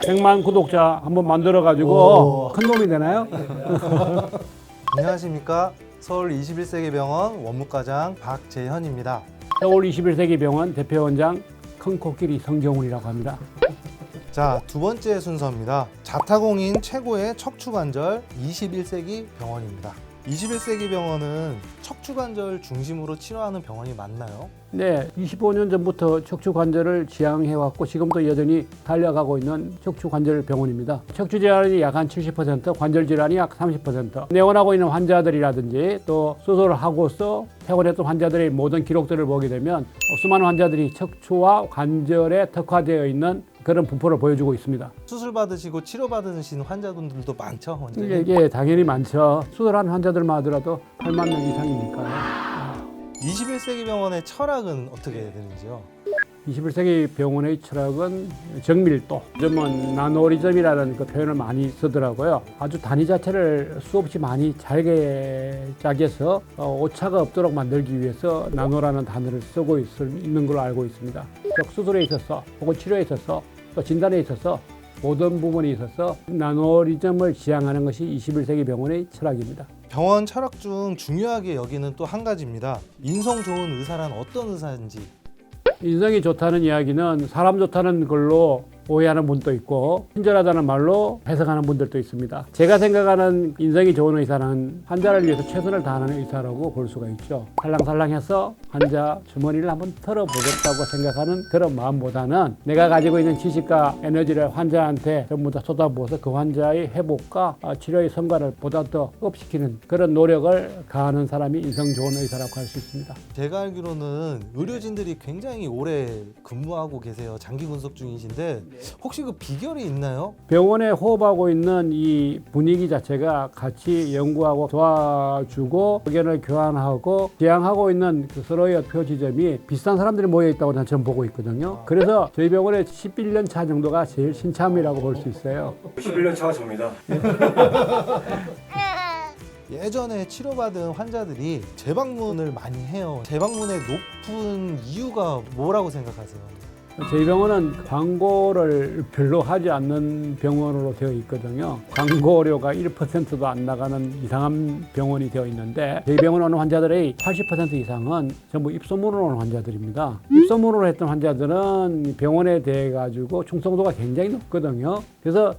100만 구독자 한번 만들어가지고 큰 도움이 되나요? 안녕하십니까. 서울 21세기 병원 원무과장 박재현입니다. 서울 21세기 병원 대표원장 큰 코끼리 성경훈이라고 합니다. 자, 두 번째 순서입니다. 자타공인 최고의 척추관절 21세기 병원입니다. 21세기 병원은 척추관절 중심으로 치료하는 병원이 맞나요? 네, 25년 전부터 척추관절을 지향해왔고 지금도 여전히 달려가고 있는 척추관절 병원입니다. 척추질환이 약 한 70%, 관절질환이 약 30%, 내원하고 있는 환자들이라든지 또 수술을 하고서 퇴원했던 환자들의 모든 기록들을 보게 되면 수많은 환자들이 척추와 관절에 특화되어 있는 그런 분포를 보여주고 있습니다. 수술 받으시고 치료 받으신 환자분들도 많죠, 원장님? 예, 당연히 많죠. 수술한 환자들만 하더라도 8만 명 이상이니까요. 21세기 병원의 철학은 어떻게 되는지요? 21세기 병원의 철학은 정밀도, 요즘은 나노리즘이라는 그 표현을 많이 쓰더라고요. 아주 단위 자체를 수없이 많이 잘게 짜게서 오차가 없도록 만들기 위해서 나노라는 단어를 쓰고 있는 걸로 알고 있습니다. 즉 수술에 있어서 혹은 치료에 있어서 또 진단에 있어서 모든 부분에 있어서 나노리즘을 지향하는 것이 21세기 병원의 철학입니다. 병원 철학 중 중요하게 여기는 또 한 가지입니다. 인성 좋은 의사란 어떤 의사인지. 인성이 좋다는 이야기는 사람 좋다는 걸로 오해하는 분도 있고 친절하다는 말로 해석하는 분들도 있습니다. 제가 생각하는 인성이 좋은 의사는 환자를 위해서 최선을 다하는 의사라고 볼 수가 있죠. 살랑살랑해서 환자 주머니를 한번 털어보겠다고 생각하는 그런 마음보다는 내가 가지고 있는 지식과 에너지를 환자한테 전부 다 쏟아부어서 그 환자의 회복과 치료의 성과를 보다 더 업시키는 그런 노력을 가하는 사람이 인성 좋은 의사라고 할 수 있습니다. 제가 알기로는 의료진들이 굉장히 오래 근무하고 계세요. 장기 분석 중이신데 혹시 그 비결이 있나요? 병원에 호흡하고 있는 이 분위기 자체가 같이 연구하고 도와주고 의견을 교환하고 지향하고 있는 그 서로의 표 지점이 비슷한 사람들이 모여 있다고 저는 보고 있거든요. 그래서 저희 병원의 11년 차 정도가 제일 신참이라고 볼 수 있어요. 11년 차가 접니다. 예전에 치료받은 환자들이 재방문을 많이 해요. 재방문의 높은 이유가 뭐라고 생각하세요? 저희 병원은 광고를 별로 하지 않는 병원으로 되어 있거든요. 광고료가 1%도 안 나가는 이상한 병원이 되어 있는데 저희 병원 오는 환자들의 80% 이상은 전부 입소문으로 오는 환자들입니다. 입소문으로 했던 환자들은 병원에 대해 가지고 충성도가 굉장히 높거든요. 그래서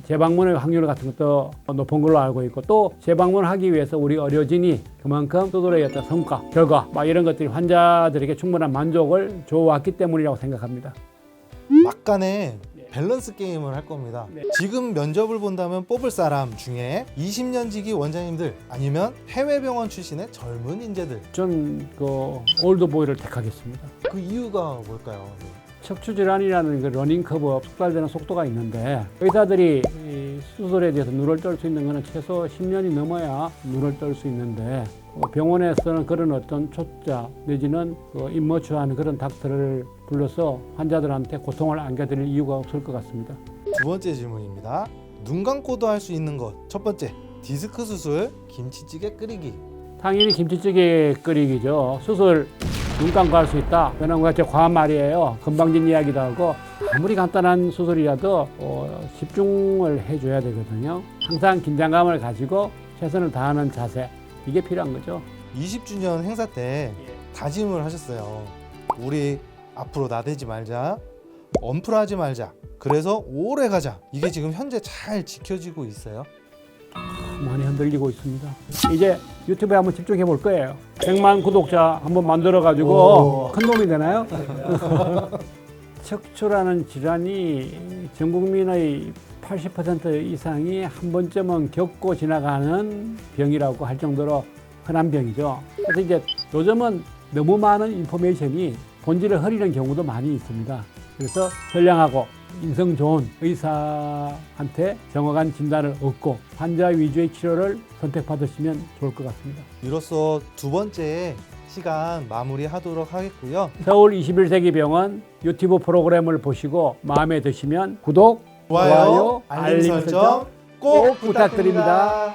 재방문의 확률 같은 것도 높은 걸로 알고 있고 또 재방문을 하기 위해서 우리 의료진이 그만큼 수술의 어떤 성과, 결과 이런 것들이 환자들에게 충분한 만족을 줘왔기 때문이라고 생각합니다. 막간에 밸런스 게임을 할 겁니다. 지금 면접을 본다면 뽑을 사람 중에 20년 지기 원장님들 아니면 해외 병원 출신의 젊은 인재들. 전 그 올드보이를 택하겠습니다. 그 이유가 뭘까요? 척추질환이라는 그 러닝커브, 숙달되는 속도가 있는데 의사들이 이 수술에 대해서 눈을 뜰 수 있는 것은 최소 10년이 넘어야 눈을 뜰 수 있는데 병원에서는 그런 어떤 초짜 내지는 임머추한 그런 닥터를 불러서 환자들한테 고통을 안겨드릴 이유가 없을 것 같습니다. 두 번째 질문입니다. 눈 감고도 할 수 있는 것. 첫 번째, 디스크 수술, 김치찌개 끓이기. 당연히 김치찌개 끓이기죠. 수술 눈 감고 할 수 있다. 그런 거 진짜 과한 말이에요. 금방진 이야기도 하고 아무리 간단한 수술이라도 집중을 해줘야 되거든요. 항상 긴장감을 가지고 최선을 다하는 자세 이게 필요한 거죠. 20주년 행사 때 다짐을 하셨어요. 우리 앞으로 나대지 말자, 언플하지 말자. 그래서 오래 가자. 이게 지금 현재 잘 지켜지고 있어요? 많이 흔들리고 있습니다. 이제 유튜브에 한번 집중해 볼 거예요. 100만 구독자 한번 만들어 가지고 큰 도움이 되나요? 척추라는 질환이 전 국민의 80% 이상이 한 번쯤은 겪고 지나가는 병이라고 할 정도로 흔한 병이죠. 그래서 이제 요즘은 너무 많은 인포메이션이 본질을 흐리는 경우도 많이 있습니다. 그래서 선량하고 인성 좋은 의사한테 정확한 진단을 얻고 환자 위주의 치료를 선택받으시면 좋을 것 같습니다. 이로써 두 번째 시간 마무리하도록 하겠고요. 서울 21세기 병원 유튜브 프로그램을 보시고 마음에 드시면 구독, 좋아요, 알림 설정 꼭 부탁드립니다.